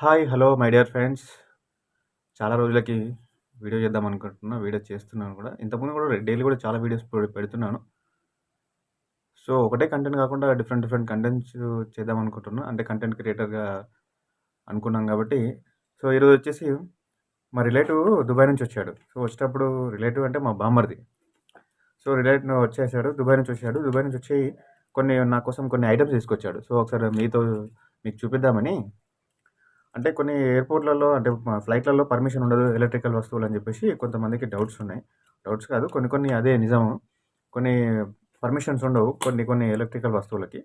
Hi! Hello! My dear friends. చాలా రోజులకి video చేద్దాం అనుకుంటున్నా. వీడియో చేస్తున్నాను కూడా. ఇంతకుముందు కూడా డైలీ కూడా చాలా వీడియోస్ పెడుతున్నాను. సో, ఒకటే కంటెంట్ కాకుండా డిఫరెంట్ డిఫరెంట్ కంటెంట్స్ చేద్దాం అనుకుంటున్నా. అంటే కంటెంట్ క్రియేటర్‌గా అనుకున్నాం కాబట్టి, సో, ఈరోజు వచ్చేసి మా రిలేటివ్ దుబాయ్ నుంచి వచ్చాడు. సో, వచ్చేటప్పుడు రిలేటివ్ అంటే మా బామ్మర్ది. సో, రిలేటివ్ వచ్చేసాడు. దుబాయ్ నుంచి వచ్చాడు. దుబాయ్ నుంచి వచ్చి నా కోసం కొన్ని ఐటెమ్స్ తీసుకొచ్చాడు. సో, ఒకసారి మీకు చూపిద్దామని. అంటే కొన్ని ఎయిర్‌పోర్ట్‌లలో అంటే ఫ్లైట్‌లలో పర్మిషన్ ఉండదు ఎలక్ట్రికల్ వస్తువులని జెప్పేసి కొంతమందికి డౌట్స్ ఉన్నాయి. డౌట్స్ కాదు, కొన్ని కొన్ని అదే నిజము. కొన్ని పర్మిషన్స్ ఉండవు కొన్ని కొన్ని ఎలక్ట్రికల్ వస్తువులకి.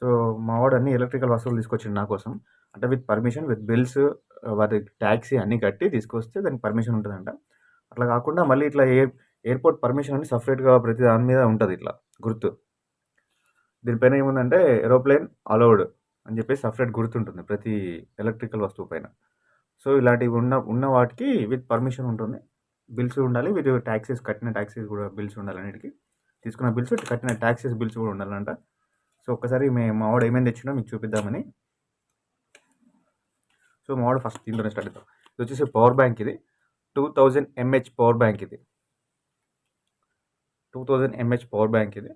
సో, మా వాడు అన్ని ఎలక్ట్రికల్ వస్తువులు తీసుకొచ్చిండు నా కోసం. అంటే విత్ పర్మిషన్, విత్ బిల్స్, వాటి టాక్సీ అన్నీ కట్టి తీసుకొస్తే దానికి పర్మిషన్ ఉంటదంట. అట్లా కాకుండా మళ్ళీ ఇట్లా ఎయిర్‌పోర్ట్ పర్మిషన్ అని సెపరేట్‌గా ప్రతి దాని మీద ఉంటది ఇట్లా గుర్తు. దీనిపైన ఏముందంటే ఏరోప్లేన్ అలౌడ్ అని చెప్పేసి సెపరేట్ గుర్తుంటుంది ప్రతి ఎలక్ట్రికల్ వస్తువు పైన. సో, ఇలాంటివి ఉన్న వాటికి విత్ పర్మిషన్ ఉంటుంది. బిల్స్ ఉండాలి. విత్ కట్టిన టాక్సీస్ కూడా బిల్స్ ఉండాలి అన్నిటికి. తీసుకున్న బిల్స్, కట్టిన టాక్సీస్ బిల్స్ కూడా ఉండాలంట. సో, ఒక్కసారి మా వాడు ఏమేమి తెచ్చిండో మీకు చూపిద్దామని. సో, మా వాడు ఫస్ట్ దీంట్లోనే స్టార్ట్ చేద్దాం. ఇది వచ్చేసి పవర్ బ్యాంక్ ఇది. 2000 ఎంహెచ్ పవర్ బ్యాంక్ ఇది. 2000 ఎంహెచ్ పవర్ బ్యాంక్ ఇది.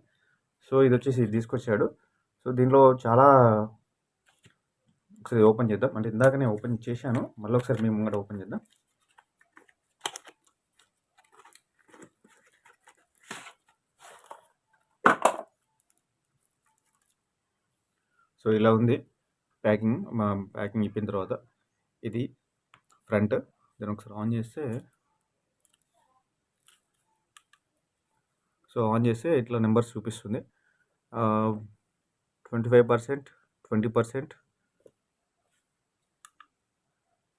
సో, ఇది వచ్చేసి తీసుకొచ్చాడు. సో, దీనిలో చాలా ఒకసారి ఓపెన్ చేద్దాం. అంటే ఇందాకనే ఓపెన్ చేశాను. మళ్ళీ ఒకసారి మీ ముంగట ఓపెన్ చేద్దాం. సో, ఇలా ఉంది ప్యాకింగ్. ప్యాకింగ్ ఇప్పిన తర్వాత ఇది ఫ్రంట్. దీన్ని ఒకసారి ఆన్ చేస్తే, సో, ఆన్ చేస్తే ఇట్లా నెంబర్స్ చూపిస్తుంది. 25%, 20%,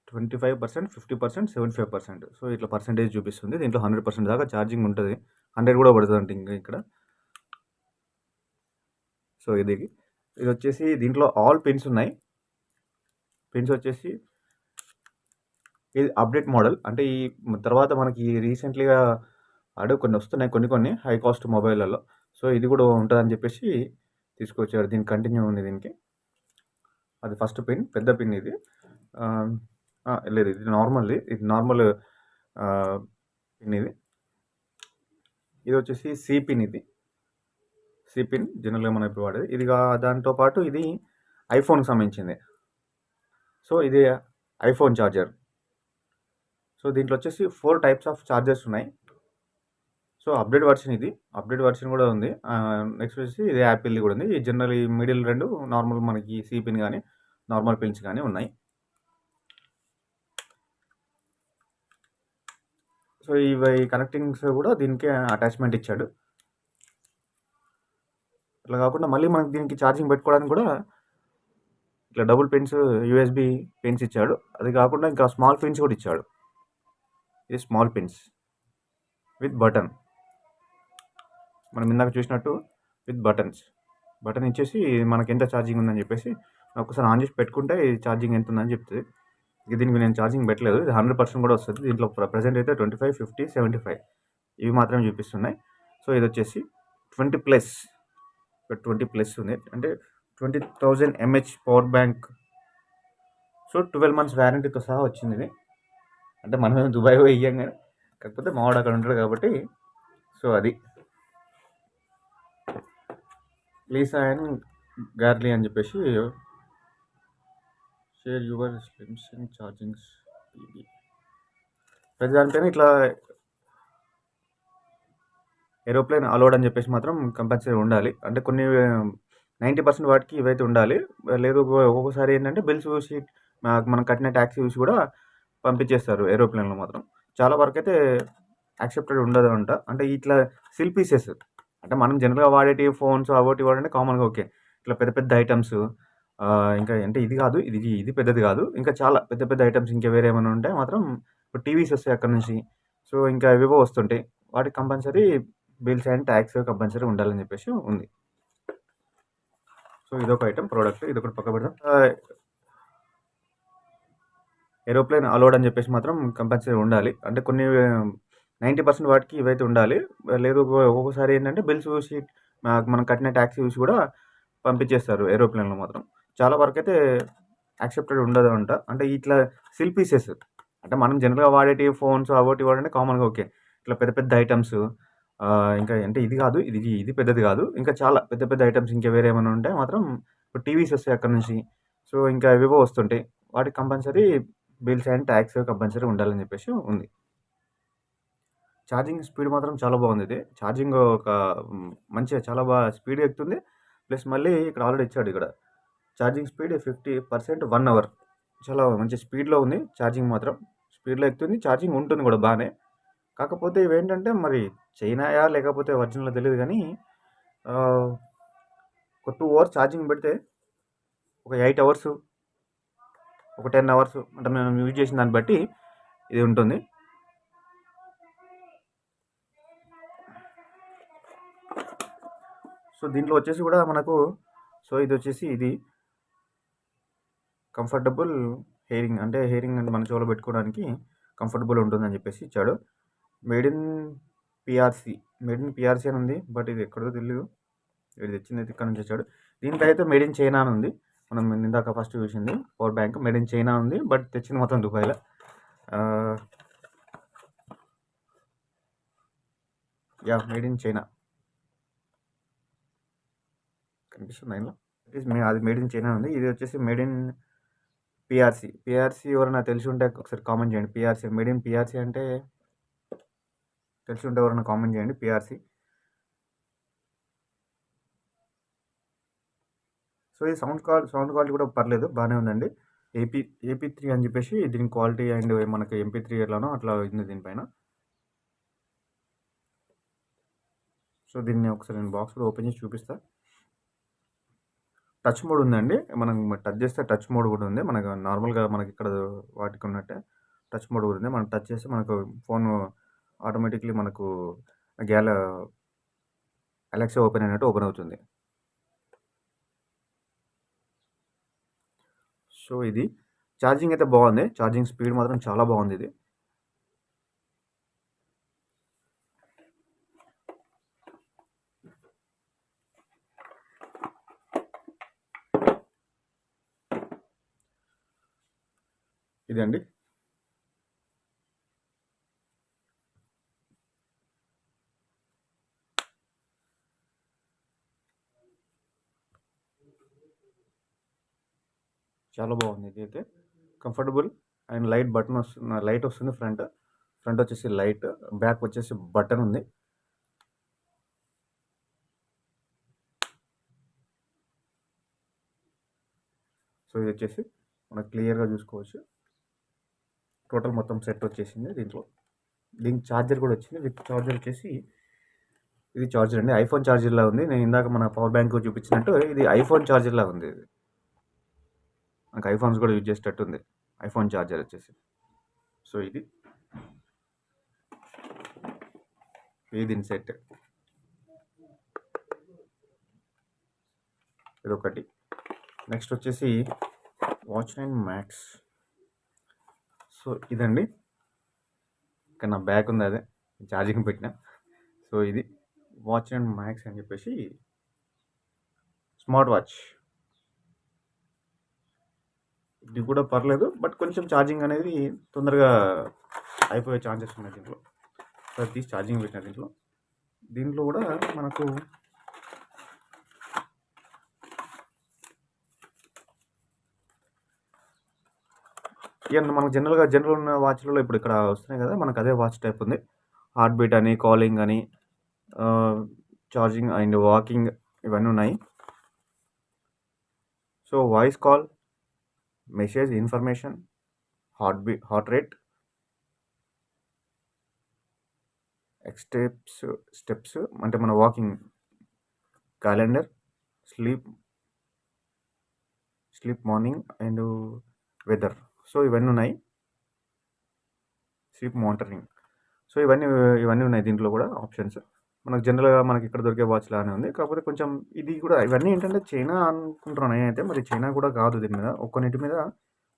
25%, 50%, 75%. సో, ఇట్లా పర్సెంటేజ్ చూపిస్తుంది. దీంట్లో 100% దాకా ఛార్జింగ్ ఉంటుంది. 100 కూడా పడుతుందంట ఇంకా ఇక్కడ. సో, ఇది వచ్చేసి దీంట్లో ఆల్ పిన్స్ ఉన్నాయి. పిన్స్ వచ్చేసి ఇది అప్డేట్ మోడల్. అంటే ఈ తర్వాత మనకి రీసెంట్లీగా కొన్ని వస్తున్నాయి, కొన్ని హై కాస్ట్ మొబైల్లలో. సో, ఇది కూడా ఉంటుందని చెప్పేసి తీసుకొచ్చారు. దీనికి కంటిన్యూ ఉంది దీనికి. అది ఫస్ట్ పిన్, పెద్ద పిన్ ఇది. లేదు, ఇది నార్మల్ పిన్ ఇది. ఇది వచ్చేసి సి పిన్. ఇది సి పిన్ జనరల్గా మనం ఇప్పుడు వాడేది ఇది. దాంతో పాటు ఇది ఐఫోన్కి సంబంధించింది. సో, ఇది ఐఫోన్ ఛార్జర్. సో, దీంట్లో వచ్చేసి 4 టైప్స్ ఆఫ్ ఛార్జర్స్ ఉన్నాయి. సో, అప్డేట్ వర్షన్ కూడా ఉంది. నెక్స్ట్ వచ్చేసి ఇది యాపిల్ది కూడా ఉంది. ఈ జనరల్ ఈ మిడిల్ 2 నార్మల్ మనకి సి పిన్ కానీ నార్మల్ పిన్స్ కానీ ఉన్నాయి. సో, ఇవి కనెక్టింగ్స్ కూడా దీనికే అటాచ్మెంట్ ఇచ్చాడు. ఇట్లా కాకుండా మళ్ళీ మనకి దీనికి ఛార్జింగ్ పెట్టుకోవడానికి కూడా ఇట్లా డబుల్ పిన్స్ యూఎస్బి పిన్స్ ఇచ్చాడు. అది కాకుండా ఇంకా స్మాల్ పిన్స్ కూడా ఇచ్చాడు. ఇది స్మాల్ పిన్స్ విత్ బటన్. మనం ఇందాక చూసినట్టు విత్ బటన్ ఇచ్చేసి మనకి ఎంత ఛార్జింగ్ ఉందని చెప్పేసి ఒకసారి ఆన్ చేసి పెట్టుకుంటే ఛార్జింగ్ ఎంత ఉందని చెప్తుంది. దీనికి నేను ఛార్జింగ్ పెట్టలేదు. ఇది 100% కూడా వస్తుంది. దీంట్లో ప్రజెంట్ అయితే 25, 50, 75 ఇవి మాత్రమే చూపిస్తున్నాయి. సో, ఇది వచ్చేసి 20+ ఉంది. అంటే 20,000 MH power bank. So, 12 months వ్యారంటీతో సహా వచ్చింది ఇది. అంటే మనం దుబాయ్ పోయి ఇయ్యాం కానీ, కాకపోతే మావాడు అక్కడ ఉంటాడు కాబట్టి. సో, అది లీసా అండ్ గార్లీ అని చెప్పేసి షేర్ యువర్ స్లిమ్సింగ్ ఛార్జింగ్స్. ప్రతి దానిపైన ఇట్లా ఏరోప్లేన్ అలౌడ్ అని చెప్పేసి మాత్రం కంపల్సరీ ఉండాలి. అంటే కొన్ని 90% వాటికి ఇవైతే ఉండాలి. లేదు ఒక్కొక్కసారి ఏంటంటే బిల్స్ చూసి మనం కట్టిన ట్యాక్సీ చూసి కూడా పంపించేస్తారు ఏరోప్లేన్లో మాత్రం. చాలా వరకు అయితే యాక్సెప్టెడ్ ఉండదు అంట. అంటే ఇట్లా సిల్ పీసెస్ అంటే మనం జనరల్గా వాడేటి ఫోన్స్ అవోటి వాడంటే కామన్గా ఓకే. ఇట్లా పెద్ద పెద్ద ఐటమ్స్, ఇంకా అంటే ఇది కాదు, ఇది పెద్దది కాదు, ఇంకా చాలా పెద్ద పెద్ద ఐటమ్స్ ఇంకా వేరే ఏమైనా ఉంటే మాత్రం ఇప్పుడు టీవీస్ వస్తాయి అక్కడ నుంచి. సో, ఇంకా ఏవేవో వస్తుంటాయి. వాటికి compulsory bills and tax compulsory ఉండాలని చెప్పేసి ఉంది. సో, ఇదొక ఐటమ్ ప్రోడక్ట్. ఇది ఒకటి పక్క పెడదాం. ఏరోప్లేన్ అలౌడ్ అని చెప్పేసి మాత్రం కంపల్సరీ ఉండాలి. అంటే కొన్ని 90% వాటికి ఇవైతే ఉండాలి. లేదు ఒక్కొక్కసారి ఏంటంటే బిల్స్ చూసి మనం కట్టిన ట్యాక్సీ చూసి కూడా పంపించేస్తారు ఏరోప్లేన్లో మాత్రం. చాలా వరకు అయితే యాక్సెప్టెడ్ ఉండదు అంట. అంటే ఇట్లా సిల్ పీసెస్ అంటే మనం జనరల్‌గా వాడేటివి ఫోన్స్ అవోటి వాడంటే కామన్‌గా ఓకే. ఇట్లా పెద్ద పెద్ద ఐటెమ్స్ ఇంకా అంటే ఇది కాదు. ఇది పెద్దది కాదు. ఇంకా చాలా పెద్ద పెద్ద ఐటెమ్స్ ఇంకా వేరే ఏమైనా ఉంటే మాత్రం ఇప్పుడు టీవీస్ వస్తాయి అక్కడి నుంచి. సో, ఇంకా ఏవేవో వస్తుంటాయి. వాటికి compulsory bills and talks compulsory ఉండాలని చెప్పేసి ఉంది. ఛార్జింగ్ స్పీడ్ మాత్రం చాలా బాగుందిది. ఛార్జింగ్ ఒక మంచిగా చాలా స్పీడ్‌గా ఎక్కుతుంది. ప్లస్ మళ్ళీ ఇక్కడ ఆల్రెడీ ఇచ్చాడు ఇక్కడ. Charging speed 50% 1 hour. చాలా మంచి స్పీడ్‌లో ఉంది ఛార్జింగ్ మాత్రం. స్పీడ్‌లో ఎక్కుతుంది. ఛార్జింగ్ ఉంటుంది కూడా బానే. కాకపోతే ఇవేంటంటే మరి చైనాయా లేకపోతే ఒరిజినలో తెలీదు గానీ ఒక 2 అవర్స్ ఛార్జింగ్ పెడితే ఒక 8 అవర్స్, ఒక 10 అవర్స్ అంటే మనం యూజ్ చేసిన దాన్ని బట్టి ఇది ఉంటుంది. సో, దీంట్లో వచ్చేసి కూడా మనకు ఇది వచ్చేసి ఇది కంఫర్టబుల్ హెయిరింగ్ అంటే మన చెవులో పెట్టుకోవడానికి కంఫర్టబుల్ ఉంటుందని చెప్పేసి ఇచ్చాడు. మేడ్ ఇన్ పిఆర్‌సి అని ఉంది. బట్ ఇది ఎక్కడో తెలీదు. వీడు తెచ్చింది ఇక్కడ నుంచి వచ్చాడు. దీంట్లో అయితే మేడ్ ఇన్ చైనా అని ఉంది. మనం ఇందాక ఫస్ట్ చూసింది power bank made in China ఉంది. బట్ తెచ్చింది మొత్తం దుబాయ్‌లో. మేడ్ ఇన్ చైనా కనిపిస్తుంది ఇందులో. అది మేడ్ ఇన్ చైనా ఉంది. ఇది వచ్చేసి మేడ్ ఇన్ పిఆర్‌సి ఎవరైనా తెలిసి ఉంటే ఒకసారి కామెంట్ చేయండి. పిఆర్‌సి మేడ్ ఇన్ పిఆర్‌సి అంటే తెలిసి ఉంటే ఎవరైనా కామెంట్ చేయండి. పిఆర్‌సి. సో, ఈ సౌండ్ క్వాలిటీ కూడా పర్లేదు బాగానే ఉందండి. AP3 అని చెప్పేసి దీని క్వాలిటీ అండ్ మనకి MP3 ఎట్లానో అట్లా ఉంది దీనిపైన. సో, దీన్ని ఒకసారి నేను బాక్స్ కూడా ఓపెన్ చేసి చూపిస్తా. టచ్ మోడ్ ఉందండి. మనం టచ్ చేస్తే టచ్ మోడ్ కూడా ఉంది. మనకు నార్మల్‌గా మనకి ఇక్కడ వాటికి ఉన్నట్టే టచ్ మోడ్ కూడా ఉంది. మనం టచ్ చేస్తే మనకు ఫోన్ ఆటోమేటిక్‌లీ మనకు అలెక్సా ఓపెన్ అయినట్టు ఓపెన్ అవుతుంది. సో, ఇది ఛార్జింగ్ అయితే బాగుంది. ఛార్జింగ్ స్పీడ్ మాత్రం చాలా బాగుంది ఇది. ఇదండి. చాలా బాగుంది ఇది అయితే. కంఫర్టబుల్ అండ్ లైట్ వస్తుంది ఫ్రంట్ వచ్చేసి లైట్, బ్యాక్ వచ్చేసి బటన్ ఉంది. సో, ఇది వచ్చేసి మనకు క్లియర్‌గా చూసుకోవచ్చు. టోటల్ మొత్తం సెట్ వచ్చేసింది దీంట్లో. దీనికి ఛార్జర్ కూడా వచ్చింది. విత్ ఛార్జర్ వచ్చేసి ఇది ఛార్జర్ అండి. ఐఫోన్ ఛార్జర్లా ఉంది. నేను ఇందాక మన పవర్ బ్యాంక్ చూపించినట్టు ఇది ఐఫోన్ ఛార్జర్లా ఉంది ఇది. మనకు ఐఫోన్స్ కూడా యూజ్ చేసేటట్టు ఉంది ఐఫోన్ ఛార్జర్ వచ్చేసి. సో, ఇది దీని సెట్ ఇదొకటి. నెక్స్ట్ వచ్చేసి వాచ్ 9 మ్యాక్స్. సో, ఇదండి. ఇక్కడ నా బ్యాగ్ ఉంది అదే ఛార్జింగ్ పెట్టిన. సో, ఇది వాచ్ 9 మ్యాక్స్ అని చెప్పేసి స్మార్ట్ వాచ్. ఇది కూడా పర్లేదు. బట్ కొంచెం ఛార్జింగ్ అనేది తొందరగా అయిపోయే ఛాన్సెస్ ఉన్నాయి దీంట్లో. సో, తీసి ఛార్జింగ్ పెట్టిన దీంట్లో కూడా మనకు మనకు జనరల్ ఉన్న వాచ్లలో ఇప్పుడు ఇక్కడ వస్తున్నాయి కదా, మనకు అదే వాచ్ టైప్ ఉంది. హార్ట్ బీట్ అని, కాలింగ్ అని, ఛార్జింగ్ అండ్ వాకింగ్ ఇవన్నీ ఉన్నాయి. So, voice call, message, information, heart rate, steps అంటే మన walking, calendar, sleep morning and weather. So, ఇవన్నీ ఉన్నాయి. Sleep monitoring. సో, ఇవన్నీ ఉన్నాయి దీంట్లో కూడా ఆప్షన్స్. మనకు జనరల్గా మనకి ఇక్కడ దొరికే వాచ్ లానే ఉంది. కాకపోతే కొంచెం ఇది కూడా ఇవన్నీ ఏంటంటే చైనా అనుకుంటున్నాను నేనైతే. మరి చైనా కూడా కాదు దీని మీద. కొన్నిటి మీద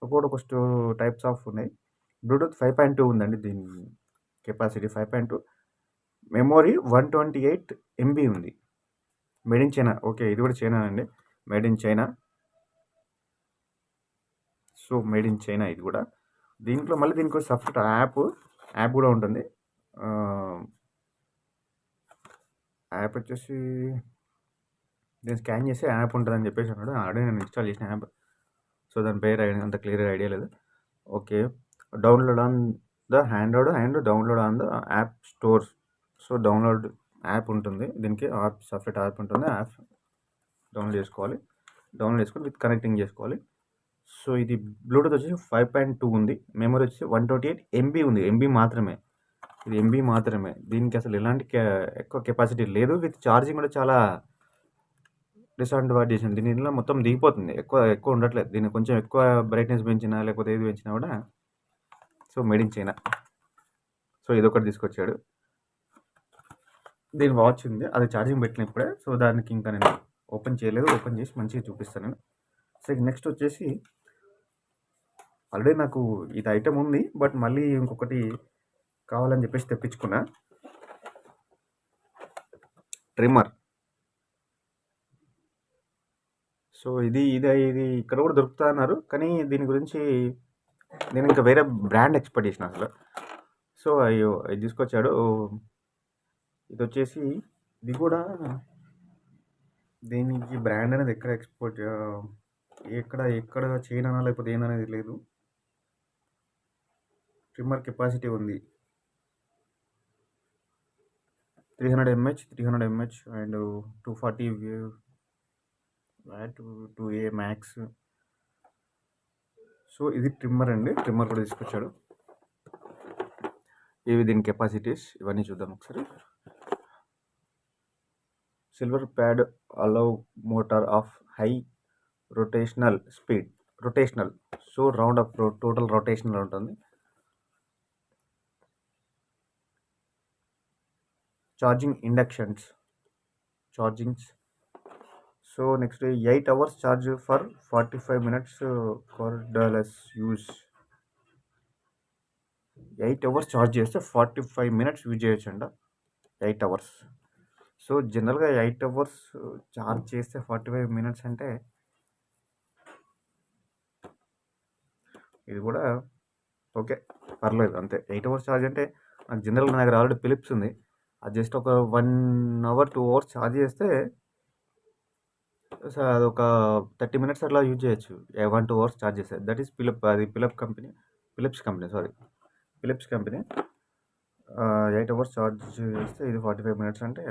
ఒక్కొక్క టైప్స్ ఆఫ్ ఉన్నాయి. బ్లూటూత్ 5.2 ఉందండి దీని కెపాసిటీ 5.2. మెమొరీ 128 MB ఉంది. Made in China. ఓకే, ఇది కూడా చైనా అండి. Made in China. So made in China ఇది కూడా. దీంట్లో మళ్ళీ దీనికి సపరేట్ యాప్ కూడా ఉంటుంది. యాప్ వచ్చేసి నేను స్కాన్ చేసి యాప్ ఉంటుందని చెప్పేసి అన్నాడు. ఆల్రెడీ నేను ఇన్స్టాల్ చేసిన యాప్. సో దాని పేరు అంత క్లియర్గా ఐడియా లేదు. Okay, download on the Android and download on the app stores. So download app ఉంటుంది దీనికి, యాప్ సపరేట్ యాప్ ఉంటుంది. యాప్ డౌన్లోడ్ చేసుకోవాలి. డౌన్లోడ్ చేసుకొని విత్ కనెక్టింగ్ చేసుకోవాలి. సో ఇది బ్లూటూత్ వచ్చేసి 5.2 ఉంది. మెమరీ వచ్చేసి 128 MB ఉంది. ఎంబీ మాత్రమే, ఇది ఎంబీ మాత్రమే. దీనికి అసలు ఎలాంటి ఎక్కువ కెపాసిటీ లేదు. విత్ ఛార్జింగ్ కూడా చాలా డిసడ్వాంటేజ్ చేసింది. దీనిలో మొత్తం దిగిపోతుంది, ఎక్కువ ఉండట్లేదు. దీన్ని కొంచెం ఎక్కువ బ్రైట్నెస్ పెంచినా లేకపోతే ఏది పెంచినా కూడా. So made in China. So ఇదొకటి తీసుకొచ్చాడు. దీని వాచ్ ఉంది, అది ఛార్జింగ్ పెట్టిన ఇప్పుడే. సో దానికి ఇంకా నేను ఓపెన్ చేయలేదు. ఓపెన్ చేసి మంచిగా చూపిస్తాను నేను. సో నెక్స్ట్ వచ్చేసి ఆల్రెడీ నాకు ఇది ఐటమ్ ఉంది, బట్ మళ్ళీ ఇంకొకటి కావాలని చెప్పేసి తెప్పించుకున్నా. ట్రిమ్మర్. సో ఇది ఇక్కడ కూడా దొరుకుతా అన్నారు, కానీ దీని గురించి నేను ఇంకా వేరే బ్రాండ్ ఎక్స్పెక్ట్ చేసిన అసలు. సో అయ్యో ఇది తీసుకొచ్చాడు. ఇది వచ్చేసి ఇది కూడా దీనికి బ్రాండ్ అనేది ఎక్కడ చైనా లేకపోతే ఏందనేది లేదు. ట్రిమ్మర్ కెపాసిటీ ఉంది 300 mAh and 240 watt 2A max. So ఇది ట్రిమ్మర్ అండి. ట్రిమ్మర్ కూడా తీసుకొచ్చాడు. ఇవి దీని కెపాసిటీస్ ఇవన్నీ చూద్దాం ఒకసారి. Silver pad alloy motor of high rotational speed. Rotational, so round up total rotational ఉంటుంది. Chargings. So next 8 hours charge for 45 minutes cordless use. 8 hours charge చేస్తే 45 minutes యూజ్ చేయొచ్చు అంట. 8 hours. సో జనరల్గా 8 hours ఛార్జ్ చేస్తే 45 minutes అంటే ఇది కూడా okay, పర్లేదు అంతే. 8 hours ఛార్జ్ అంటే నాకు జనరల్గా నా దగ్గర ఆల్రెడీ ఫిలిప్స్ ఉంది. అది జస్ట్ ఒక 1 hour 2 hours ఛార్జ్ చేస్తే అదొక 30 minutes అట్లా యూజ్ చేయొచ్చు. 1-2 hours ఛార్జ్ చేస్తే. That is Philips company. 8 hours charge చేస్తే ఇది 45 minutes అంటే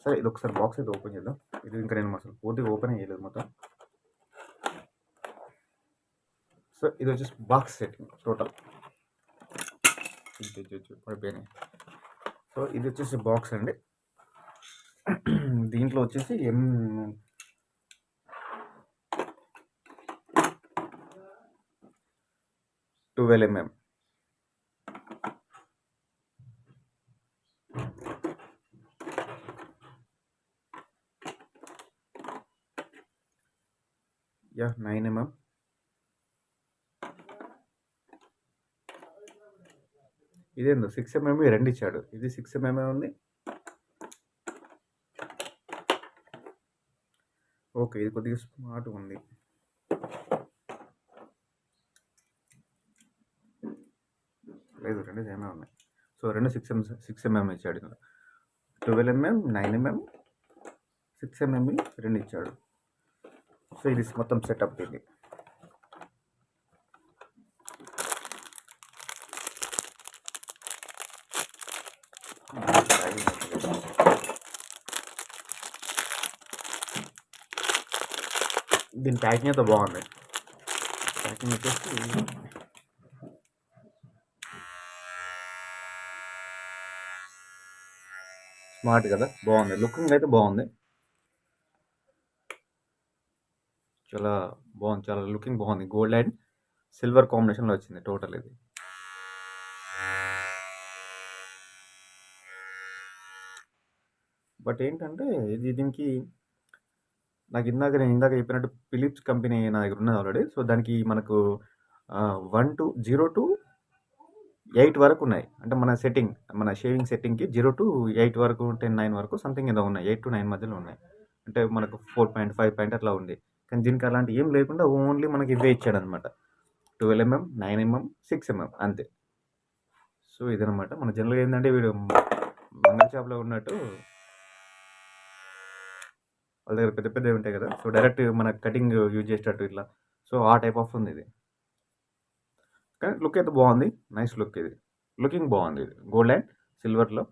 సరే. ఇది ఒకసారి బాక్స్ అయితే ఓపెన్ చేద్దాం. ఇది ఇంకా నేను అసలు పూర్తిగా ఓపెన్ చేయలేదు మొత్తం. సో ఇది వచ్చేసి బాక్స్ సెట్టింగ్ టోటల్ పడిపోయినాయి. సో ఇది వచ్చేసి బాక్స్ అండి. దీంట్లో వచ్చేసి 12 mm. Yeah 9 mm. ఇదేందో 6 mm రెండు ఇచ్చాడు. ఇది 6 mm ఉంది. ఓకే, ఇది కొద్దిగా స్మార్ట్ ఉంది. లేదు, రెండు సేమే ఉన్నాయి. సో రెండు 6 mm ఇచ్చాడు. 12 mm, 9 mm, 6 mm రెండు ఇచ్చాడు. సో ఇది మొత్తం సెటప్. ఇది దీని ప్యాకింగ్ అయితే బాగుంది. ప్యాకింగ్ వచ్చేసి స్మార్ట్ కదా, బాగుంది. లుకింగ్ అయితే బాగుంది, చాలా బాగుంది. చాలా లుకింగ్ బాగుంది. గోల్డ్ అండ్ సిల్వర్ కాంబినేషన్లో వచ్చింది టోటల్ ఇది. బట్ ఏంటంటే దీనికి నాకు ఇందాక చెప్పినట్టు ఫిలిప్స్ కంపెనీ నా దగ్గర ఉన్నది ఆల్రెడీ. సో దానికి మనకు 0 to 8 వరకు ఉన్నాయి. అంటే మన షేవింగ్ సెట్టింగ్కి 0 to 8 వరకు, 10, 9 వరకు సంథింగ్ ఏదో ఉన్నాయి. 8 to 9 మధ్యలో ఉన్నాయి. అంటే మనకు 4.5 అట్లా ఉంది. కానీ దీనికి అలాంటి ఏం లేకుండా ఓన్లీ మనకి ఇవే ఇచ్చాడనమాట. 12mm, 9mm, 6mm అంతే. సో ఇదనమాట. మన జనరల్గా ఏంటంటే వీడు మంగళ షాప్లో ఉన్నట్టు వాళ్ళ దగ్గర పెద్ద పెద్దవి ఉంటాయి కదా, సో డైరెక్ట్ మన కటింగ్ యూజ్ చేసేటట్టు ఇట్లా. సో ఆ టైప్ ఆఫ్ ఉంది ఇది. కానీ లుక్ అయితే బాగుంది, నైస్ లుక్. ఇది లుకింగ్ బాగుంది. ఇది గోల్డ్ అండ్ సిల్వర్లో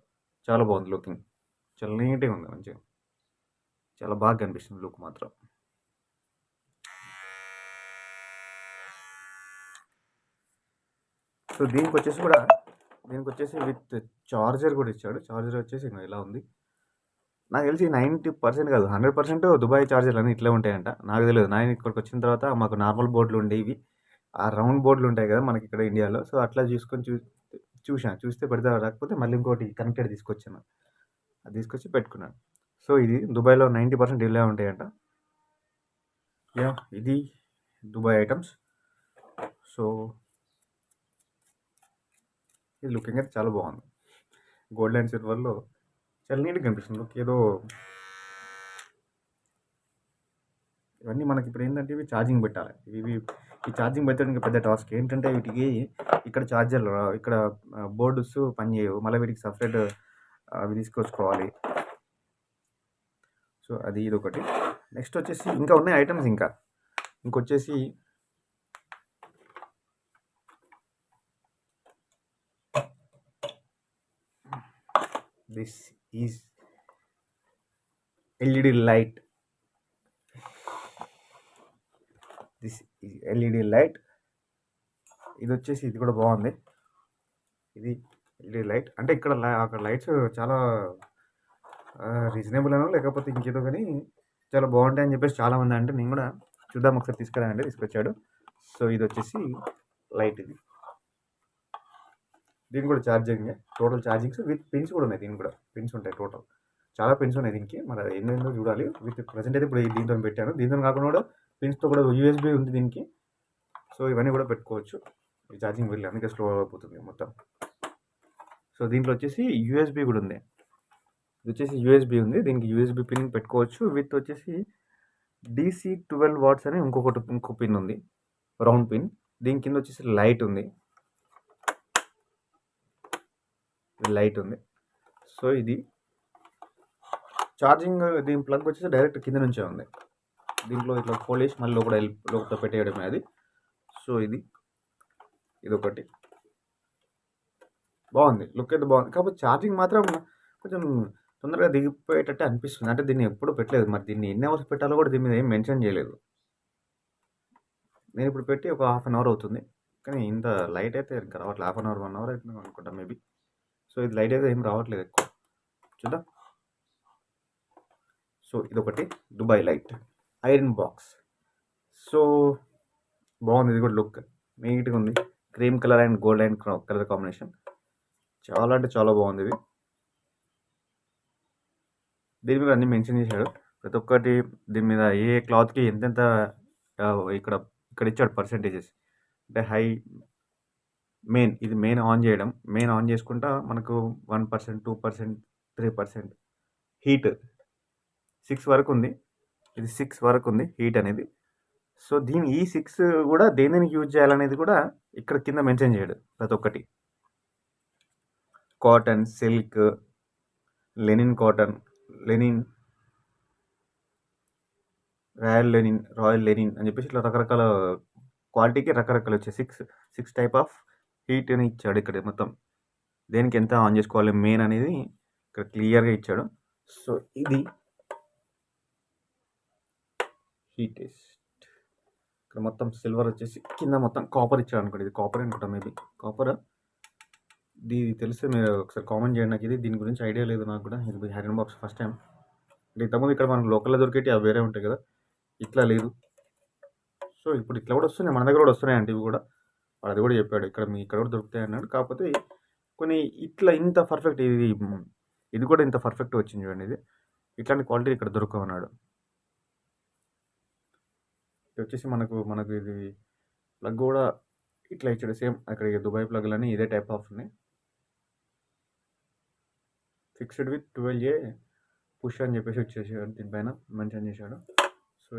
చాలా బాగుంది లుకింగ్. చాలా నీట్గా ఉంది, మంచిగా చాలా బాగా కనిపిస్తుంది లుక్ మాత్రం. సో దీనికి వచ్చేసి విత్ చార్జర్ కూడా ఇచ్చాడు. చార్జర్ వచ్చేసి ఇలా ఉంది. నాకు తెలిసి 90% కాదు 100% దుబాయ్ చార్జర్లు అన్నీ ఇట్లే ఉంటాయంట. నాకు తెలియదు. నేను ఇక్కడికి వచ్చిన తర్వాత మాకు నార్మల్ బోర్డులు ఉండేవి, ఆ రౌండ్ బోర్డులు ఉంటాయి కదా మనకి ఇక్కడ ఇండియాలో. సో అట్లా చూసుకొని చూస్తే పెడతా, రాకపోతే మళ్ళీ ఇంకోటి కనెక్టెడ్ తీసుకొచ్చాను, అది తీసుకొచ్చి పెట్టుకున్నాను. సో ఇది దుబాయ్లో 90% ఇలా ఉంటాయంట. యా, ఇది దుబాయ్ ఐటమ్స్. సో ఇది లుకింగ్ అయితే చాలా బాగుంది. గోల్డ్ అండ్ సిల్వర్లో చాలా నీట్గా కనిపిస్తుంది లుక్. ఏదో ఇవన్నీ మనకి ఇప్పుడు ఏంటంటే ఇవి ఛార్జింగ్ పెట్టాలి. ఈ ఛార్జింగ్ పెట్టడానికి పెద్ద టాస్క్. ఏంటంటే వీటికి ఇక్కడ ఛార్జర్లు, ఇక్కడ బోర్డ్స్ పనిచేయవు, మళ్ళీ వీటికి సపరేట్ అవి తీసుకొచ్చుకోవాలి. సో అది ఇది ఒకటి. నెక్స్ట్ వచ్చేసి ఇంకా ఉన్నాయి ఐటమ్స్. ఇంకొచ్చేసి this is LED light. LED light. ఇది వచ్చేసి ఇది కూడా బాగుంది. ఇది ఎల్ఈడి లైట్ అంటే ఇక్కడ అక్కడ లైట్స్ చాలా రీజనబుల్ అనో లేకపోతే ఇంకేదో కానీ చాలా బాగుంటాయి అని చెప్పేసి చాలామంది అంటే, నేను కూడా చూద్దాం ఒకసారి తీసుకురానంటే తీసుకొచ్చాడు. సో ఇది వచ్చేసి లైట్. దీనికి కూడా charging, total chargings with pins కూడా ఉన్నాయి. దీనికి కూడా పిన్స్ ఉంటాయి, టోటల్ చాలా పిన్స్ ఉన్నాయి దీనికి. మరి ఏంటో చూడాలి. విత్ ప్రజెంట్ అయితే ఇప్పుడు దీంతో పెట్టాను. దీంతో కాకుండా కూడా పిన్స్తో కూడా యూఎస్బీ ఉంది దీనికి. సో ఇవన్నీ కూడా పెట్టుకోవచ్చు. ఈ ఛార్జింగ్ వెళ్ళి అందుకే స్లో అయిపోతుంది మొత్తం. సో దీంట్లో వచ్చేసి యూఎస్బీ కూడా ఉంది. ఇది వచ్చేసి యూఎస్బీ ఉంది, దీనికి యూఎస్బీ పిన్ పెట్టుకోవచ్చు. విత్ వచ్చేసి DC 12 వాట్స్ అని ఇంకో పిన్ ఉంది, రౌండ్ పిన్. దీని కింద వచ్చేసి లైట్ ఉంది. సో ఇది ఛార్జింగ్. దీని ప్లగ్ వచ్చేసి డైరెక్ట్ కింద నుంచే ఉంది. దీంట్లో ఇట్లా ఫోల్డ్ చేసి మళ్ళీ లోపల పెట్టేయడమే అది. సో ఇది ఒకటి బాగుంది, లుక్ అయితే బాగుంది. కాకపోతే ఛార్జింగ్ మాత్రం కొంచెం తొందరగా దిగిపోయేటట్టు అనిపిస్తుంది. అంటే దీన్ని ఎప్పుడు పెట్టలేదు, మరి దీన్ని ఎన్ని అవర్స్ పెట్టాలో కూడా దీని మీద ఏం మెన్షన్ చేయలేదు. నేను ఇప్పుడు పెట్టి ఒక 1/2 అవర్ అవుతుంది, కానీ ఇంత లైట్ అయితే ఇంకా రావట్లేదు. 1/2 అవర్ 1 అవర్ అవుతుంది అనుకుంటా మేబీ. సో ఇది లైట్ అయితే ఏం రావట్లేదు ఎక్కువ. చూద్దాం. సో ఇదొకటి Dubai light iron box. So బాగుంది. ఇది కూడా లుక్ నీట్గా ఉంది. Cream colour and gold and colour combination చాలా అంటే చాలా బాగుంది. ఇది దీని మీద అన్ని మెన్షన్ చేశాడు ప్రతి ఒక్కటి. దీని మీద ఏ క్లాత్కి ఎంతెంత ఇక్కడ ఇచ్చాడు పర్సెంటేజెస్. అంటే హై, ఇది మెయిన్ ఆన్ చేసుకుంటా మనకు 1%, 2%, 3% హీట్ 6 వరకు ఉంది. ఇది 6 వరకు ఉంది హీట్ అనేది. సో ఈ 6 కూడా దేనికి యూజ్ చేయాలనేది కూడా ఇక్కడ కింద మెన్షన్ చేయడు. ప్రతి ఒక్కటి cotton, silk, linen cotton, royal linen అని చెప్పేసి ఇట్లా రకరకాల క్వాలిటీకి రకరకాలు వచ్చాయి. 6 టైప్ ఆఫ్ హీట్ అని ఇచ్చాడు ఇక్కడ. మొత్తం దేనికి ఎంత ఆన్ చేసుకోవాలి మెయిన్ అనేది ఇక్కడ క్లియర్గా ఇచ్చాడు. సో ఇది హీట్ టెస్ట్. ఇక్కడ మొత్తం సిల్వర్ వచ్చేసి కింద మొత్తం కాపర్ ఇచ్చాడు అనుకోండి. ఇది కాపర్ అనుకుంటా, మేబీ కాపర్. ఇది తెలిస్తే మీరు ఒకసారి కామెంట్ చేయండి. నాకు దీని గురించి ఐడియా లేదు నాకు కూడా. ఇది ఐరన్ బాక్స్ ఫస్ట్ టైం. అంటే ఇంతకుముందు ఇక్కడ మనకు లోకల్లో దొరికేటి అవి వేరే ఉంటాయి కదా, ఇట్లా లేదు. సో ఇప్పుడు ఇట్లా కూడా వస్తున్నాయి, మన దగ్గర కూడా వస్తున్నాయి అంటే ఇవి కూడా. వాడు అది కూడా చెప్పాడు, ఇక్కడ కూడా దొరుకుతాయి అన్నాడు. కాకపోతే కొన్ని ఇట్లా ఇంత పర్ఫెక్ట్, ఇది కూడా ఇంత పర్ఫెక్ట్ వచ్చింది చూడండి. ఇది ఇట్లాంటి క్వాలిటీ ఇక్కడ దొరకమన్నాడు. ఇది వచ్చేసి మనకు ఇది ప్లగ్ కూడా ఇట్లా ఇచ్చాడు సేమ్. అక్కడ దుబాయ్ ప్లగ్లని ఇదే టైప్ ఆఫ్ ఉన్నాయి. ఫిక్స్డ్ విత్ 12A పుష్ అని చెప్పేసి వచ్చేసాడు, దీనిపైన మెన్షన్ చేశాడు. సో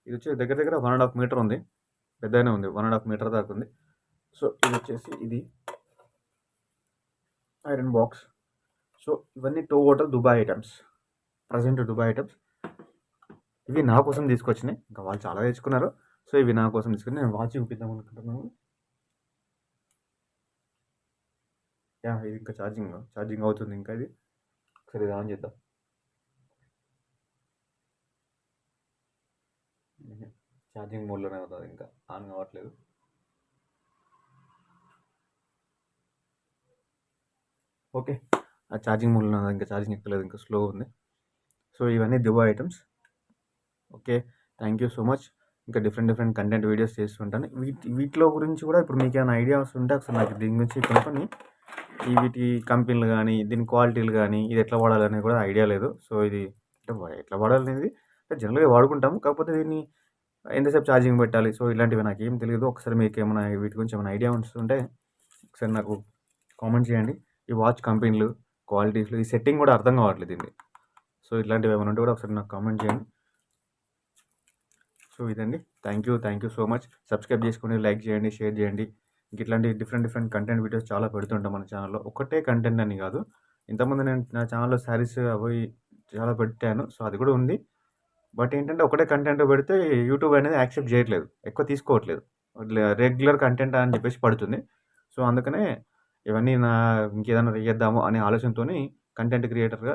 ఇది వచ్చి దగ్గర దగ్గర 1.5 మీటర్ ఉంది, పెద్దగానే ఉంది, 1.5 మీటర్ దాకా ఉంది. సో ఇది వచ్చేసి ఇది ఐరన్ బాక్స్. సో ఇవన్నీ total Dubai items, present Dubai items. ఇవి నా కోసం తీసుకొచ్చినాయి, ఇంకా వాళ్ళు చాలా తెచ్చుకున్నారు. సో ఇవి నా కోసం తీసుకుని నేను వాచ్ చూపిద్దాం అనుకుంటున్నాను. ఇది ఇంకా ఛార్జింగ్ అవుతుంది, ఇంకా ఇది ఒకసారి ఇది ఆన్ చేద్దాం. ఛార్జింగ్ మోడ్లోనే అవుతుంది, ఇంకా ఆన్ కావట్లేదు. ఓకే, ఆ ఛార్జింగ్ మోడ్లో ఇంకా ఛార్జింగ్ ఎక్కలేదు, ఇంకా స్లో ఉంది. సో ఇవన్నీ Dubai items. Okay, thank you so much. ఇంకా డిఫరెంట్ కంటెంట్ వీడియోస్ చేస్తుంటాను. వీటిలో గురించి కూడా ఇప్పుడు మీకు ఏమైనా ఐడియాస్ ఉంటే ఒకసారి నాకు దీని గురించి కనుక్కొని, వీటి కంపెనీలు కానీ దీని క్వాలిటీలు కానీ ఇది ఎట్లా వాడాలనేది కూడా ఐడియా లేదు. సో ఇది ఎట్లా వాడాలనేది జనరల్గా వాడుకుంటాము, కాకపోతే దీన్ని ఎంతసేపు ఛార్జింగ్ పెట్టాలి, సో ఇలాంటివి నాకు ఏం తెలియదు. ఒకసారి మీకు ఏమైనా వీటి గురించి ఏమైనా ఐడియా ఉంటే ఒకసారి నాకు కామెంట్ చేయండి. ఈ వాచ్ కంపెనీలు, క్వాలిటీస్లు, ఈ సెట్టింగ్ కూడా అర్థం కావట్లేదు దీన్ని. సో ఇట్లాంటివి ఏమైనా ఉంటే కూడా ఒకసారి నాకు కామెంట్ చేయండి. సో ఇదండి, thank you so much. Subscribe చేసుకొని లైక్ చేయండి, షేర్ చేయండి. ఇంక ఇట్లాంటి డిఫరెంట్ కంటెంట్ వీడియోస్ చాలా పెడుతుంటాం మన ఛానల్లో. ఒకటే కంటెంట్ అని కాదు, ఇంతకుముందు నేను నా ఛానల్లో శారీస్ అవి చాలా పెట్టాను, సో అది కూడా ఉంది. బట్ ఏంటంటే ఒకటే కంటెంట్ పెడితే యూట్యూబ్ అనేది యాక్సెప్ట్ చేయట్లేదు, ఎక్కువ తీసుకోవట్లేదు, రెగ్యులర్ కంటెంట్ అని చెప్పేసి పడుతుంది. సో అందుకనే ఇవన్నీ ఇంకేదైనా చేద్దాము అనే ఆలోచనతో కంటెంట్ క్రియేటర్గా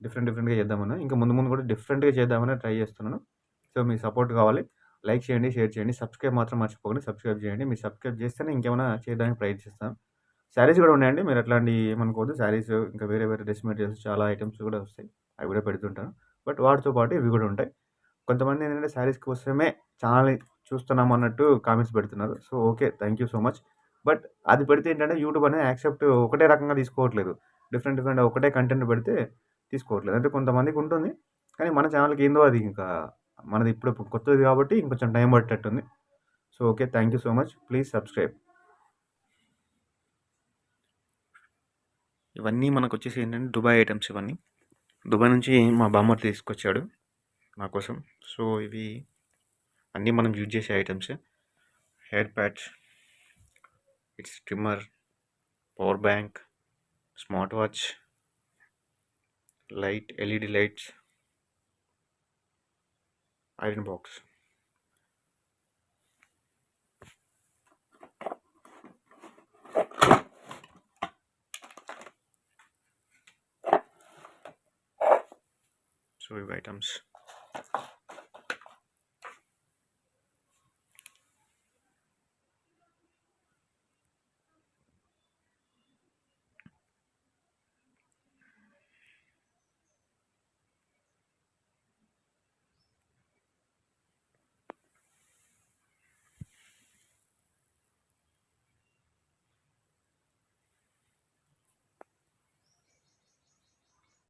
డిఫరెంట్గా చేద్దామని, ఇంకా ముందు కూడా డిఫరెంట్గా చేద్దామని ట్రై చేస్తున్నాను. సో మీ సపోర్ట్ కావాలి. లైక్ చేయండి, షేర్ చేయండి, సబ్స్క్రైబ్ మాత్రం మర్చిపోకండి. సబ్స్క్రైబ్ చేయండి. మీరు సబ్స్క్రైబ్ చేస్తేనే ఇంకేమైనా చేయడానికి ప్రయత్నిస్తాను. శారీస్ కూడా ఉన్నాయండి, మీరు అట్లాంటి ఏమనుకోవద్దు. శారీస్ ఇంకా వేరే డ్రెస్ మెటీరియల్స్ చాలా ఐటమ్స్ కూడా వస్తాయి, అవి కూడా పెడుతుంటాను. బట్ వాటితో పాటు ఇవి కూడా ఉంటాయి. కొంతమంది ఏంటంటే శారీస్ కోసమే ఛానల్ చూస్తున్నాం అన్నట్టు కామెంట్స్ పెడుతున్నారు. So okay, thank you so much. But అది పెడితే ఏంటంటే యూట్యూబ్ అనేది యాక్సెప్ట్ ఒకటే రకంగా తీసుకోవట్లేదు. డిఫరెంట్ ఒకటే కంటెంట్ పెడితే తీసుకోవట్లేదు. అంటే కొంతమందికి ఉంటుంది, కానీ మన ఛానల్కి ఏందో అది ఇంకా మనది ఇప్పుడు కొత్తది కాబట్టి ఇంకొంచెం టైం పట్టేటట్టుంది. So okay, thank you so much. Please subscribe. ఇవన్నీ మనకు వచ్చేసి ఏంటంటే దుబాయ్ ఐటమ్స్. ఇవన్నీ దుబాయ్ నుంచి మా బామ్మర్ తీసుకొచ్చాడు నా కోసం. సో ఇవి అన్నీ మనం యూజ్ చేసే items. Hair patch, it's trimmer, power bank, smart watch, light, LED lights, iron box. So ఇవి ఐటమ్స్.